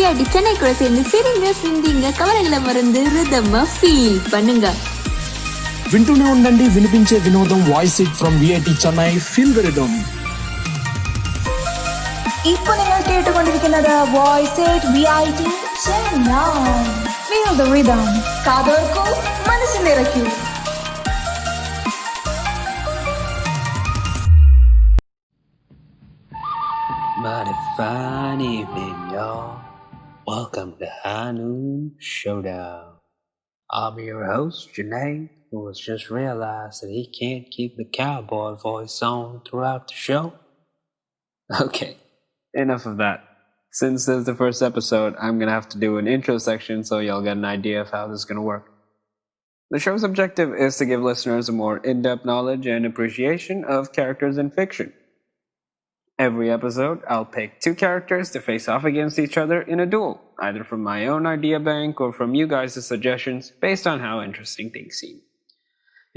VIT Chennai கூட சேர்ந்து சிரிங்க சிந்திங்க கவலைகளை மறந்து ரிதம்மா ஃபீல் பண்ணுங்க. వింటూనే ఉండండి వినిపించే వినోదం voice it from VIT Chennai feel the rhythm. ഇപ്പോൾ നിങ്ങൾ കേട്ടുകൊണ്ടിരിക്കുന്നത് voice it VIT Chennai. Feel the rhythm. കാതോർക്കൂ മനസ്സ് നിറയ്ക്കൂ. Mighty fine evening, y'all. Welcome to Noon Showdown. I'm your host, Junaid, who has just realized that he can't keep the cowboy voice on throughout the show. Okay, enough of that. Since this is the first episode, I'm going to have to do an intro section so y'all get an idea of how this is going to work. The show's objective is to give listeners a more in-depth knowledge and appreciation of characters in fiction. Every episode, I'll pick two characters to face off against each other in a duel, either from my own idea bank or from you guys' suggestions based on how interesting things seem.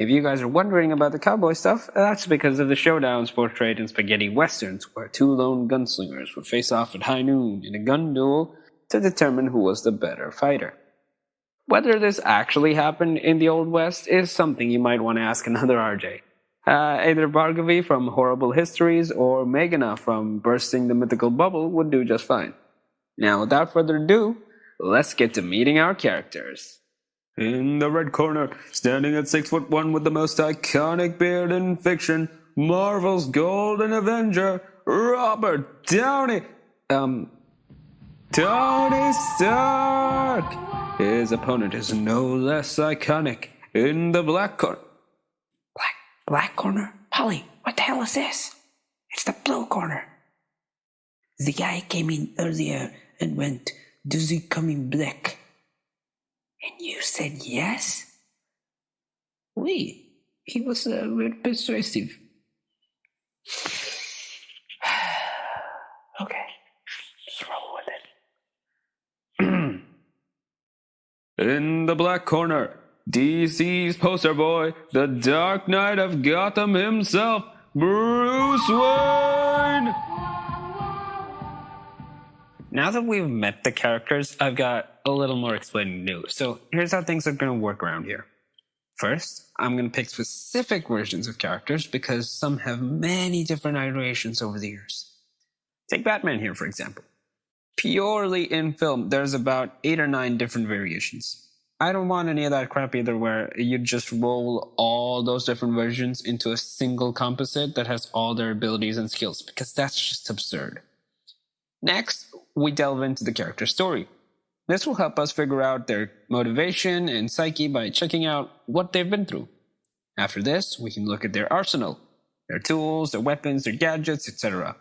If you guys are wondering about the cowboy stuff, that's because of the showdowns portrayed in spaghetti westerns where two lone gunslingers would face off at high noon in a gun duel to determine who was the better fighter. Whether this actually happened in the Old West is something you might want to ask another RJ. Either Bhargavi from Horrible Histories or Meghna from Bursting the Mythical Bubble would do just fine. Now, without further ado, let's get to meeting our characters. In the red corner, standing at 6'1" with the most iconic beard in fiction, Marvel's Golden Avenger, Robert Downey. Tony Stark! His opponent is no less iconic. In the black corner. Black corner? Polly, what the hell is this? It's the blue corner. The guy came in earlier and went, "Does he come in black?" And you said yes? Wait, he was very persuasive. Okay, just roll with it. In the black corner, DC's poster boy, the Dark Knight of Gotham himself, Bruce Wayne! Now that we've met the characters, I've got a little more explaining to do. So here's how things are going to work around here. First, I'm going to pick specific versions of characters because some have many different iterations over the years. Take Batman here, for example. Purely in film, there's about 8 or 9 different variations. I don't want any of that crap either where you just roll all those different versions into a single composite that has all their abilities and skills, because that's just absurd. Next, we delve into the character story. This will help us figure out their motivation and psyche by checking out what they've been through. After this, we can look at their arsenal, their tools, their weapons, their gadgets, etc.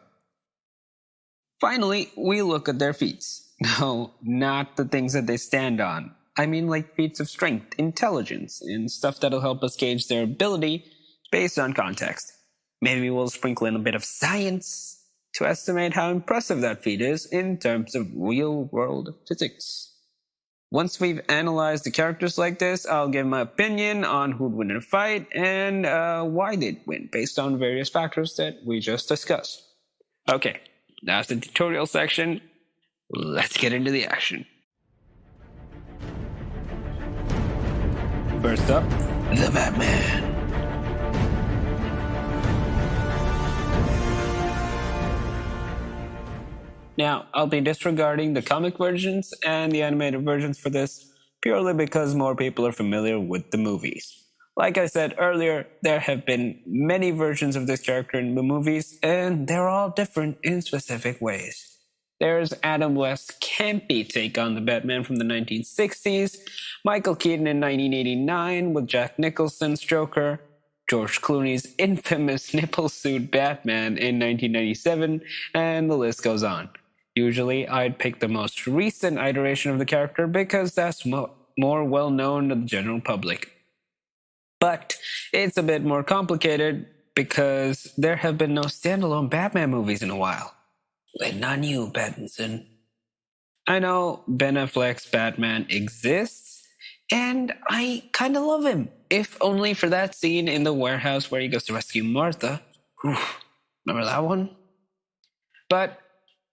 Finally, we look at their feats. No, not the things that they stand on. I mean like feats of strength, intelligence, and stuff that'll help us gauge their ability based on context. Maybe we'll sprinkle in a bit of science to estimate how impressive that feat is in terms of real-world physics. Once we've analyzed the characters like this, I'll give my opinion on who'd win in a fight and why they'd win based on various factors that we just discussed. Okay, that's the tutorial section. Let's get into the action. First up, the Batman. Now, I'll be disregarding the comic versions and the animated versions for this, purely because more people are familiar with the movies. Like I said earlier, there have been many versions of this character in the movies, and they're all different in specific ways. There's Adam West's campy take on the Batman from the 1960s, Michael Keaton in 1989 with Jack Nicholson's Joker, George Clooney's infamous nipple suit Batman in 1997, and the list goes on. Usually, I'd pick the most recent iteration of the character because that's more well-known to the general public. But it's a bit more complicated because there have been no standalone Batman movies in a while. When on you, Pattinson. I know Ben Affleck's Batman exists, and I kind of love him, if only for that scene in the warehouse where he goes to rescue Martha. Remember that one? But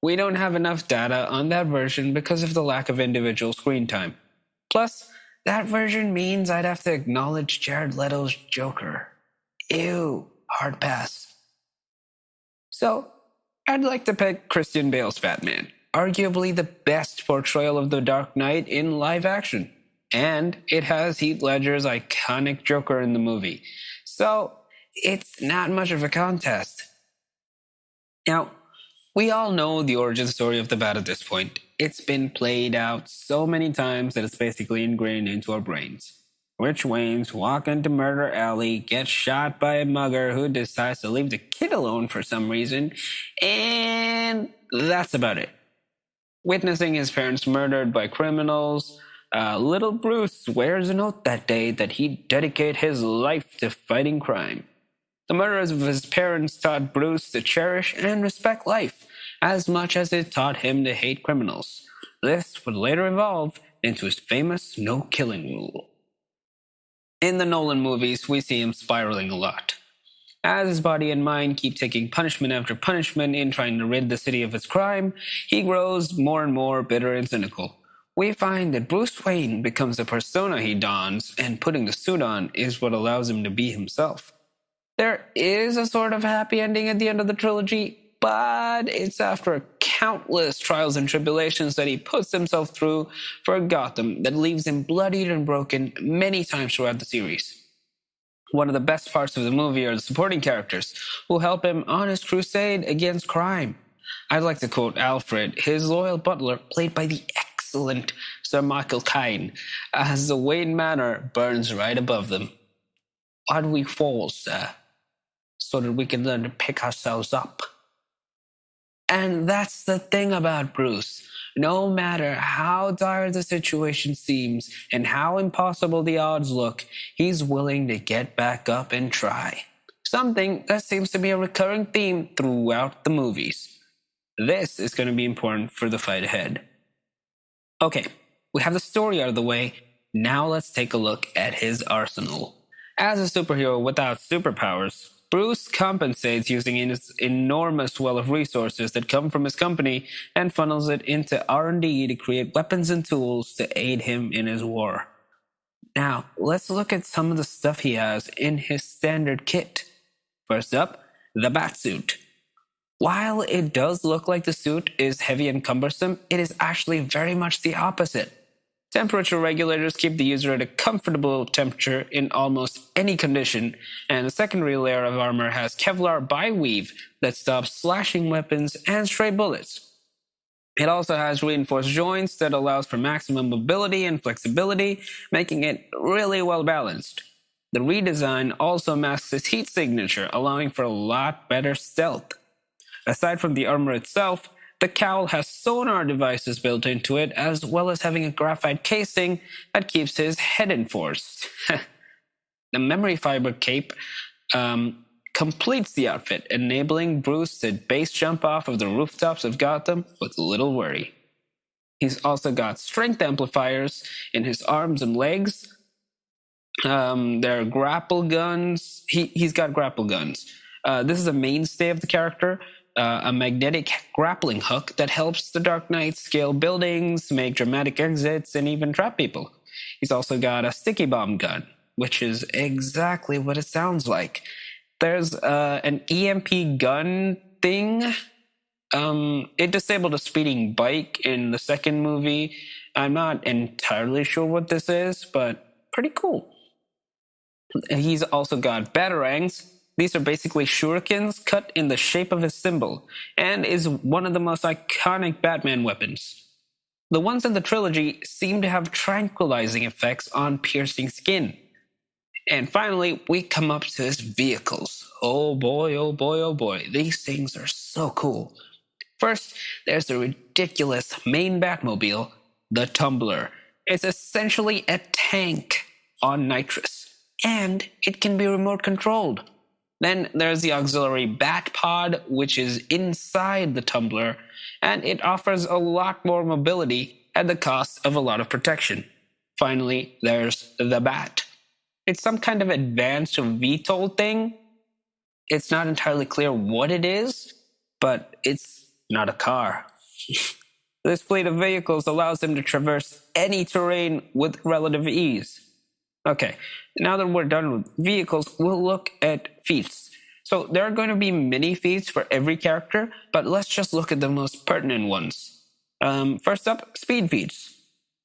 We don't have enough data on that version because of the lack of individual screen time. Plus, that version means I'd have to acknowledge Jared Leto's Joker. Ew, hard pass. So, I'd like to pick Christian Bale's Batman, arguably the best portrayal of the Dark Knight in live action. And it has Heath Ledger's iconic Joker in the movie. So, it's not much of a contest. Now, we all know the origin story of the Bat at this point. It's been played out so many times that it's basically ingrained into our brains. Rich Waynes walk into Murder Alley, get shot by a mugger who decides to leave the kid alone for some reason, and that's about it. Witnessing his parents murdered by criminals, little Bruce swears an oath that day that he'd dedicate his life to fighting crime. The murders of his parents taught Bruce to cherish and respect life as much as it taught him to hate criminals. This would later evolve into his famous no-killing rule. In the Nolan movies, we see him spiraling a lot. As his body and mind keep taking punishment after punishment in trying to rid the city of its crime, he grows more and more bitter and cynical. We find that Bruce Wayne becomes the persona he dons, and putting the suit on is what allows him to be himself. There is a sort of happy ending at the end of the trilogy, but it's after countless trials and tribulations that he puts himself through for Gotham that leaves him bloodied and broken many times throughout the series. One of the best parts of the movie are the supporting characters who help him on his crusade against crime. I'd like to quote Alfred, his loyal butler, played by the excellent Sir Michael Caine, as the Wayne Manor burns right above them. Why do we fall, sir? So that we can learn to pick ourselves up. And that's the thing about Bruce. No matter how dire the situation seems and how impossible the odds look, he's willing to get back up and try. Something that seems to be a recurring theme throughout the movies. This is going to be important for the fight ahead. Okay, we have the story out of the way. Now let's take a look at his arsenal. As a superhero without superpowers, Bruce compensates using his enormous well of resources that come from his company and funnels it into R&D to create weapons and tools to aid him in his war. Now, let's look at some of the stuff he has in his standard kit. First up, the Batsuit. While it does look like the suit is heavy and cumbersome, it is actually very much the opposite. Temperature regulators keep the user at a comfortable temperature in almost any condition, and the secondary layer of armor has Kevlar bi-weave that stops slashing weapons and stray bullets. It also has reinforced joints that allows for maximum mobility and flexibility, making it really well balanced. The redesign also masks its heat signature, allowing for a lot better stealth. Aside from the armor itself, the cowl has sonar devices built into it, as well as having a graphite casing that keeps his head enforced. The memory fiber cape completes the outfit, enabling Bruce to base jump off of the rooftops of Gotham with little worry. He's also got strength amplifiers in his arms and legs. There are grapple guns. He's got grapple guns. This is a mainstay of the character. A magnetic grappling hook that helps the Dark Knight scale buildings, make dramatic exits, and even trap people. He's also got a sticky bomb gun, which is exactly what it sounds like. There's an EMP gun thing. It disabled a speeding bike in the second movie. I'm not entirely sure what this is, but pretty cool. He's also got batarangs. These are basically shurikens cut in the shape of his symbol, and is one of the most iconic Batman weapons. The ones in the trilogy seem to have tranquilizing effects on piercing skin. And finally, we come up to his vehicles. Oh boy, oh boy, oh boy. These things are so cool. First, there's the ridiculous main Batmobile, the Tumbler. It's essentially a tank on nitrous, and it can be remote controlled. Then there's the auxiliary Bat Pod, which is inside the Tumbler, and it offers a lot more mobility at the cost of a lot of protection. Finally, there's the Bat. It's some kind of advanced VTOL thing. It's not entirely clear what it is, but it's not a car. This fleet of vehicles allows him to traverse any terrain with relative ease. Okay, now that we're done with vehicles, we'll look at feats. So there are going to be mini feats for every character, but let's just look at the most pertinent ones. First up, speed feats.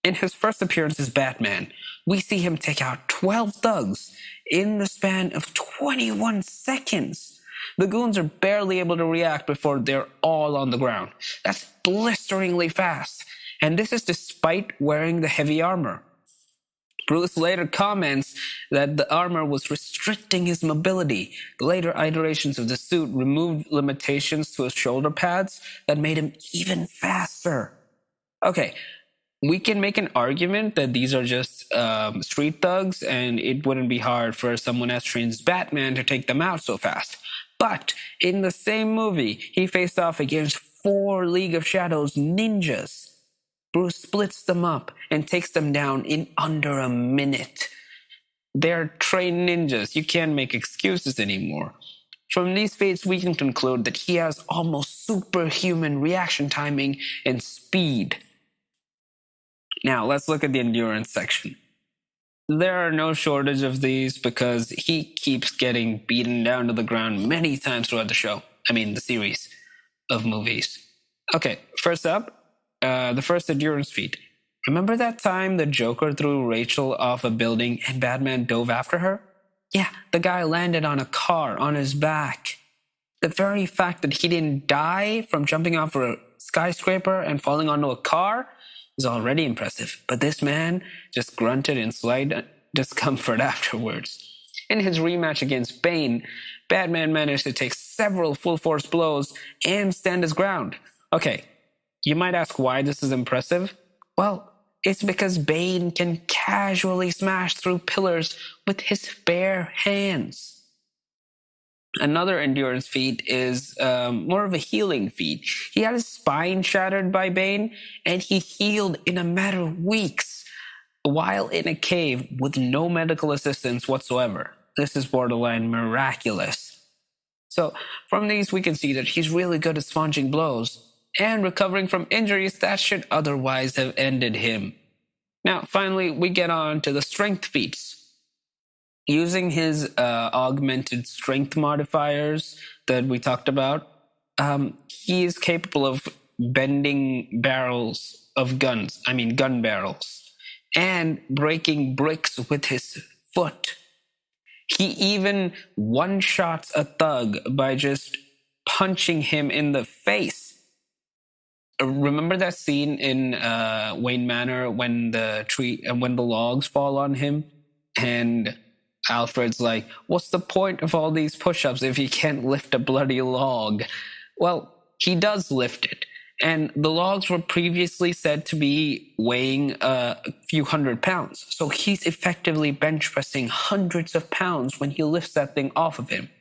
In his first appearance as Batman, we see him take out 12 thugs in the span of 21 seconds. The goons are barely able to react before they're all on the ground. That's blisteringly fast. And this is despite wearing the heavy armor. Bruce later comments that the armor was restricting his mobility. The later iterations of the suit removed limitations to his shoulder pads that made him even faster. Okay, we can make an argument that these are just street thugs and it wouldn't be hard for someone as trained as Batman to take them out so fast. But in the same movie, he faced off against 4 League of Shadows ninjas. Bruce splits them up and takes them down in under a minute. They're trained ninjas. You can't make excuses anymore. From these feats, we can conclude that he has almost superhuman reaction timing and speed. Now, let's look at the endurance section. There are no shortage of these because he keeps getting beaten down to the ground many times throughout the series of movies. Okay, first up, the first endurance feat. Remember that time the Joker threw Rachel off a building and Batman dove after her? Yeah, the guy landed on a car on his back. The very fact that he didn't die from jumping off a skyscraper and falling onto a car is already impressive, but this man just grunted in slight discomfort afterwards. In his rematch against Bane, Batman managed to take several full-force blows and stand his ground. Okay, you might ask why this is impressive? Well, it's because Bane can casually smash through pillars with his bare hands. Another endurance feat is more of a healing feat. He had his spine shattered by Bane, and he healed in a matter of weeks while in a cave with no medical assistance whatsoever. This is borderline miraculous. So from these, we can see that he's really good at sponging blows and recovering from injuries that should otherwise have ended him. Now, finally, we get on to the strength feats. Using his augmented strength modifiers that we talked about, he is capable of bending barrels of gun barrels, and breaking bricks with his foot. He even one-shots a thug by just punching him in the face. Remember that scene in Wayne Manor when the logs fall on him, and Alfred's like, "What's the point of all these push-ups if you can't lift a bloody log?" Well, he does lift it, and the logs were previously said to be weighing a few hundred pounds, so he's effectively bench pressing hundreds of pounds when he lifts that thing off of him.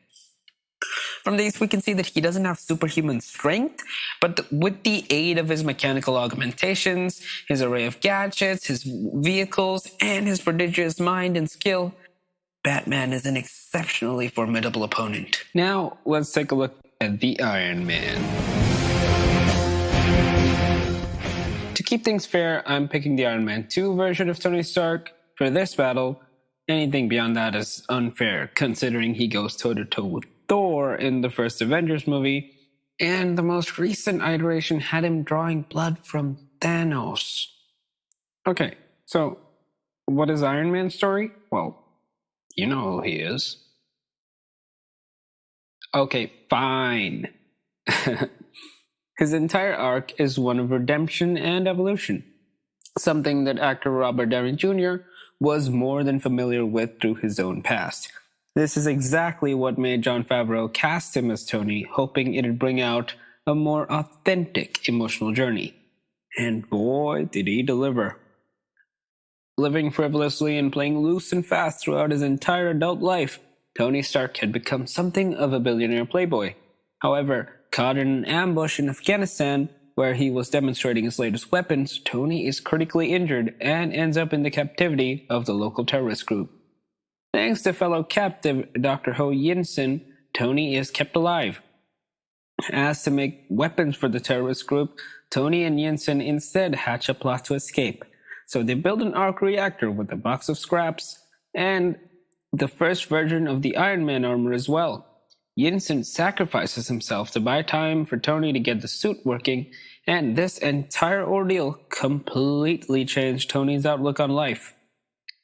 From these, we can see that he doesn't have superhuman strength, but with the aid of his mechanical augmentations, his array of gadgets, his vehicles, and his prodigious mind and skill, Batman is an exceptionally formidable opponent. Now, let's take a look at the Iron Man. To keep things fair, I'm picking the Iron Man 2 version of Tony Stark for this battle. Anything beyond that is unfair, considering he goes toe-to-toe with Thor in the first Avengers movie, and the most recent iteration had him drawing blood from Thanos. Okay, so what is Iron Man's story? Well, you know who he is. Okay, fine. His entire arc is one of redemption and evolution, something that actor Robert Downey Jr. was more than familiar with through his own past. This is exactly what made Jon Favreau cast him as Tony, hoping it'd bring out a more authentic emotional journey. And boy, did he deliver. Living frivolously and playing loose and fast throughout his entire adult life, Tony Stark had become something of a billionaire playboy. However, caught in an ambush in Afghanistan, where he was demonstrating his latest weapons, Tony is critically injured and ends up in the captivity of the local terrorist group. Thanks to fellow captive Dr. Ho Yinsen, Tony is kept alive. Asked to make weapons for the terrorist group, Tony and Jensen instead hatch a plot to escape. So they build an arc reactor with a box of scraps and the first version of the Iron Man armor as well. Jensen sacrifices himself to buy time for Tony to get the suit working, and this entire ordeal completely changed Tony's outlook on life.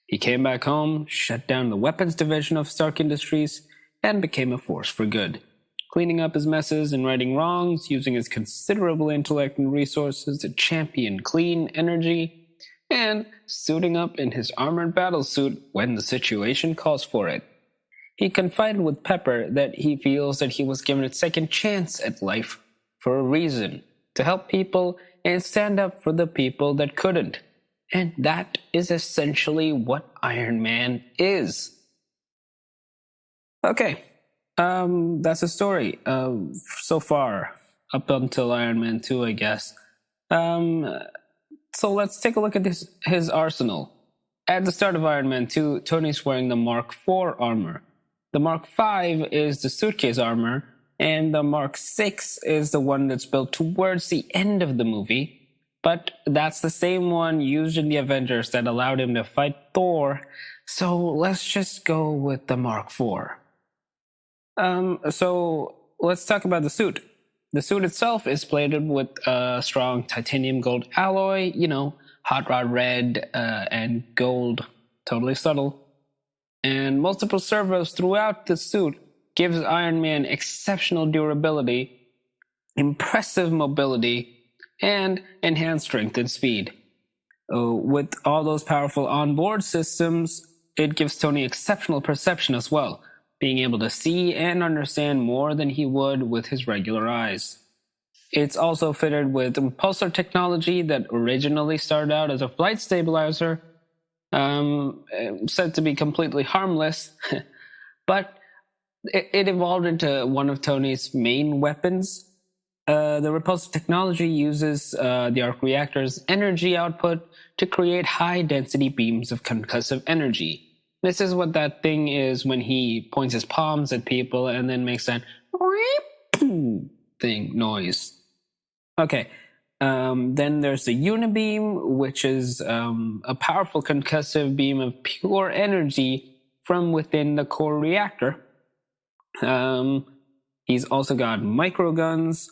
He came back home, shut down the weapons division of Stark Industries, and became a force for good, cleaning up his messes and righting wrongs, using his considerable intellect and resources to champion clean energy, and suiting up in his armored battlesuit when the situation calls for it. He confided with Pepper that he feels that he was given a second chance at life for a reason, to help people and stand up for the people that couldn't. And that is essentially what Iron Man is. Okay, that's the story so far, up until Iron Man 2, I guess. So let's take a look at his arsenal. At the start of Iron Man 2, Tony's wearing the Mark IV armor. The Mark V is the suitcase armor, and the Mark VI is the one that's built towards the end of the movie. But that's the same one used in the Avengers that allowed him to fight Thor, so let's just go with the Mark IV. So let's talk about the suit. The suit itself is plated with a strong titanium gold alloy, hot rod red and gold, totally subtle. And multiple servos throughout the suit gives Iron Man exceptional durability, impressive mobility, and enhanced strength and speed. With all those powerful onboard systems, it gives Tony exceptional perception as well, being able to see and understand more than he would with his regular eyes. It's also fitted with repulsor technology that originally started out as a flight stabilizer, said to be completely harmless, but it evolved into one of Tony's main weapons. The repulsor technology uses the arc reactor's energy output to create high-density beams of concussive energy. This is what that thing is when he points his palms at people and then makes that thing noise. Okay, then there's the Unibeam, which is a powerful concussive beam of pure energy from within the core reactor. He's also got microguns,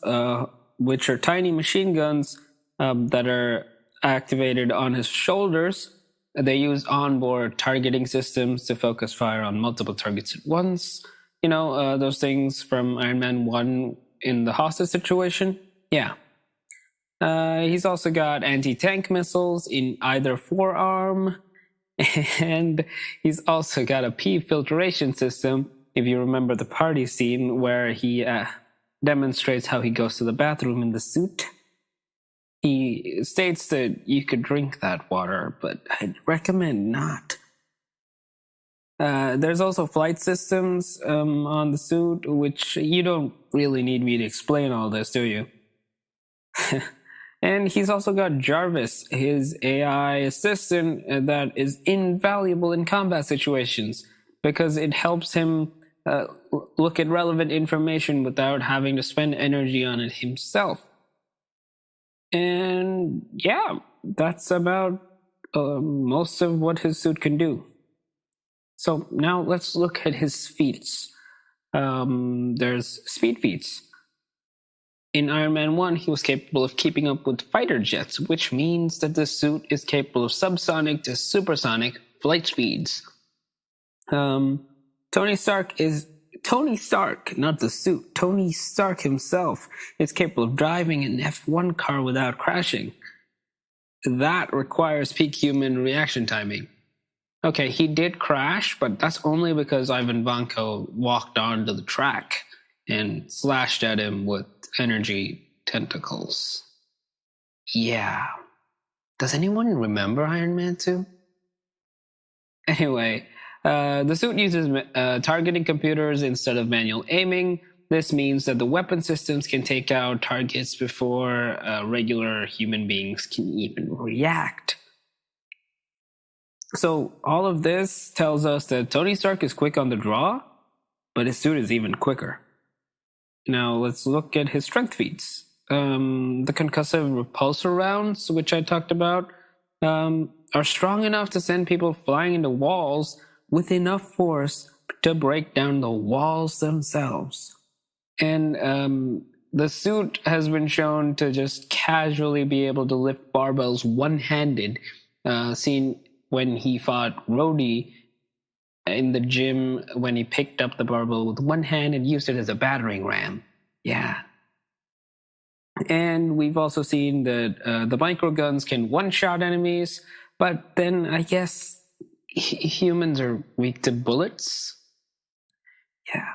which are tiny machine guns that are activated on his shoulders. They use onboard targeting systems to focus fire on multiple targets at once. Those things from Iron Man 1 in the hostage situation. Yeah. He's also got anti-tank missiles in either forearm. And he's also got a pee filtration system, if you remember the party scene where he demonstrates how he goes to the bathroom in the suit. He states that you could drink that water, but I'd recommend not. There's also flight systems on the suit, which you don't really need me to explain all this, do you? And he's also got Jarvis, his AI assistant that is invaluable in combat situations because it helps him look at relevant information without having to spend energy on it himself. And yeah, that's about most of what his suit can do. So now let's look at his feats. There's speed feats. In Iron Man 1, he was capable of keeping up with fighter jets, which means that the suit is capable of subsonic to supersonic flight speeds. Tony Stark, not the suit. Tony Stark himself is capable of driving an F1 car without crashing. That requires peak human reaction timing. Okay, he did crash, but that's only because Ivan Vanko walked onto the track and slashed at him with energy tentacles. Yeah. Does anyone remember Iron Man 2? Anyway, the suit uses targeting computers instead of manual aiming. This means that the weapon systems can take out targets before regular human beings can even react. So all of this tells us that Tony Stark is quick on the draw, but his suit is even quicker. Now let's look at his strength feats. the concussive repulsor rounds, which I talked about, are strong enough to send people flying into walls with enough force to break down the walls themselves. And the suit has been shown to just casually be able to lift barbells one-handed, seen when he fought Rhodey in the gym when he picked up the barbell with one hand and used it as a battering ram. Yeah. And we've also seen that the microguns can one-shot enemies, but then I guess humans are weak to bullets. Yeah.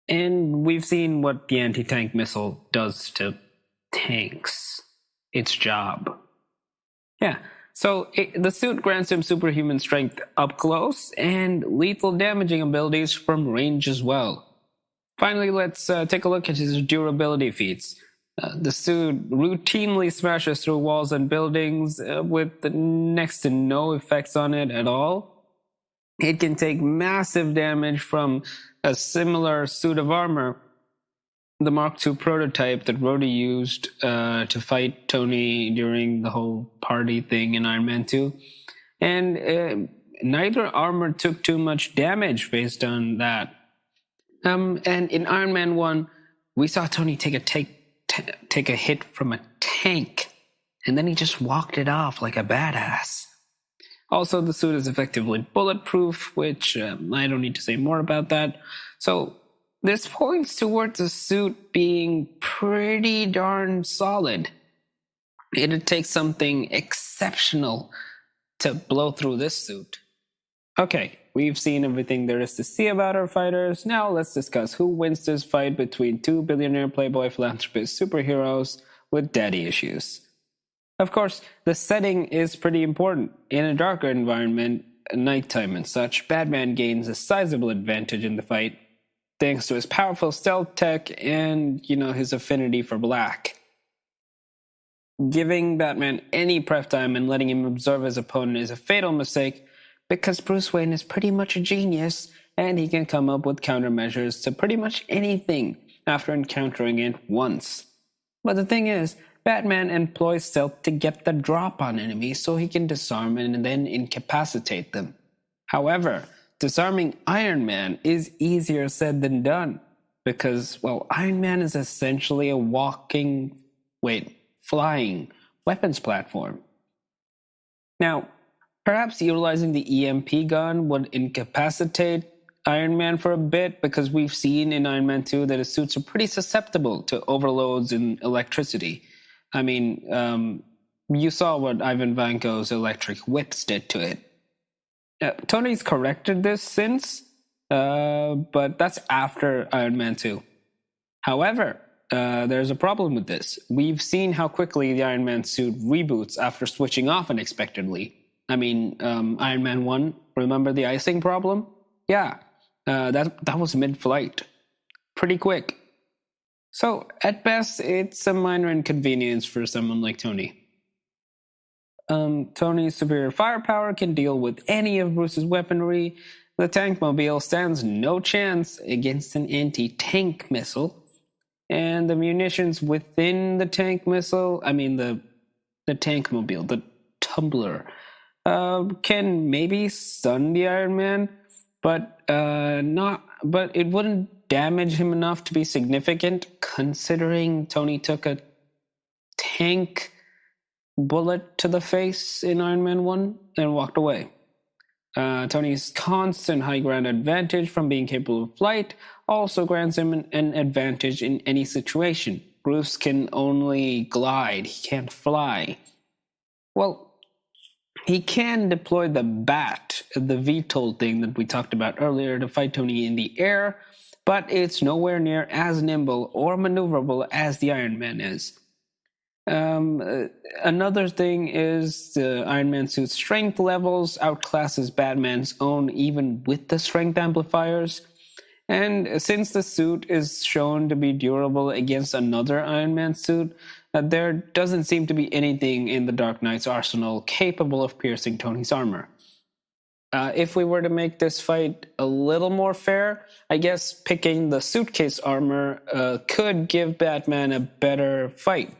And we've seen what the anti-tank missile does to tanks. Its job. Yeah. So the suit grants him superhuman strength up close and lethal damaging abilities from range as well. Finally, let's take a look at his durability feats. The suit routinely smashes through walls and buildings with next to no effects on it at all. It can take massive damage from a similar suit of armor, the Mark II prototype that Rhodey used to fight Tony during the whole party thing in Iron Man 2. And neither armor took too much damage based on that. And in Iron Man 1, we saw Tony take a hit from a tank, and then he just walked it off like a badass. Also, the suit is effectively bulletproof, which I don't need to say more about that. So this points towards the suit being pretty darn solid. It'd take something exceptional to blow through this suit. Okay, we've seen everything there is to see about our fighters. Now let's discuss who wins this fight between two billionaire playboy philanthropist superheroes with daddy issues. Of course, the setting is pretty important. In a darker environment, nighttime and such, Batman gains a sizable advantage in the fight, thanks to his powerful stealth tech and, his affinity for black. Giving Batman any prep time and letting him observe his opponent is a fatal mistake, because Bruce Wayne is pretty much a genius, and he can come up with countermeasures to pretty much anything after encountering it once. But the thing is, Batman employs stealth to get the drop on enemies so he can disarm and then incapacitate them. However, disarming Iron Man is easier said than done, because, Iron Man is essentially a flying weapons platform. Now, perhaps utilizing the EMP gun would incapacitate Iron Man for a bit, because we've seen in Iron Man 2 that his suits are pretty susceptible to overloads in electricity. I mean, you saw what Ivan Vanko's electric whips did to it. Tony's corrected this since, but that's after Iron Man 2. However, there's a problem with this. We've seen how quickly the Iron Man suit reboots after switching off unexpectedly. I mean, Iron Man 1, remember the icing problem? Yeah, that was mid-flight. Pretty quick. So, at best, it's a minor inconvenience for someone like Tony. Tony's superior firepower can deal with any of Bruce's weaponry. The tankmobile stands no chance against an anti-tank missile. And the munitions within the tank missile, the tankmobile, the tumbler, can maybe stun the Iron Man, but it wouldn't damage him enough to be significant, considering Tony took a tank bullet to the face in Iron Man 1 and walked away. Tony's constant high ground advantage from being capable of flight also grants him an advantage in any situation. Bruce can only glide, he can't fly. He can deploy the bat, the VTOL thing that we talked about earlier, to fight Tony in the air, but it's nowhere near as nimble or maneuverable as the Iron Man is. Another thing is the Iron Man suit's strength levels outclasses Batman's own even with the strength amplifiers. And since the suit is shown to be durable against another Iron Man suit, there doesn't seem to be anything in the Dark Knight's arsenal capable of piercing Tony's armor. If we were to make this fight a little more fair, I guess picking the suitcase armor could give Batman a better fight,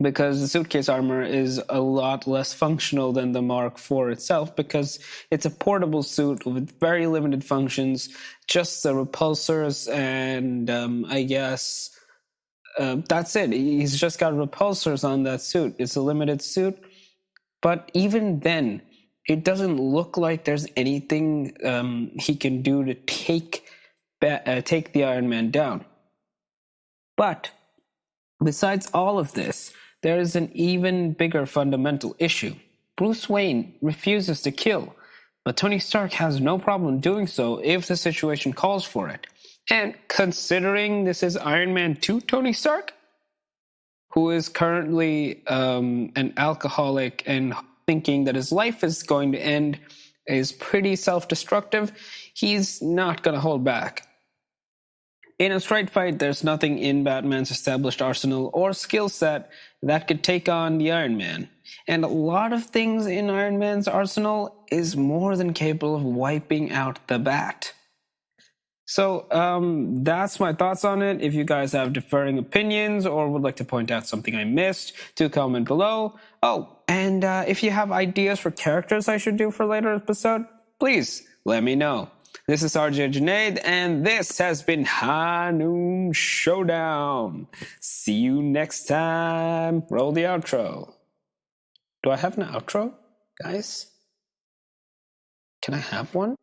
because the suitcase armor is a lot less functional than the Mark IV itself, because it's a portable suit with very limited functions, just the repulsors, and I guess that's it. He's just got repulsors on that suit. It's a limited suit, but even then, it doesn't look like there's anything he can do to take the Iron Man down. But besides all of this, there is an even bigger fundamental issue. Bruce Wayne refuses to kill, but Tony Stark has no problem doing so if the situation calls for it. And considering this is Iron Man 2 Tony Stark, who is currently an alcoholic and thinking that his life is going to end, is pretty self-destructive, he's not going to hold back. In a straight fight, there's nothing in Batman's established arsenal or skill set that could take on the Iron Man. And a lot of things in Iron Man's arsenal is more than capable of wiping out the Bat. So that's my thoughts on it. If you guys have differing opinions or would like to point out something I missed, do comment below. Oh, and if you have ideas for characters I should do for later episode, please let me know. This is RJ Junaid, and this has been Noon Showdown. See you next time. Roll the outro. Do I have an outro, guys? Can I have one?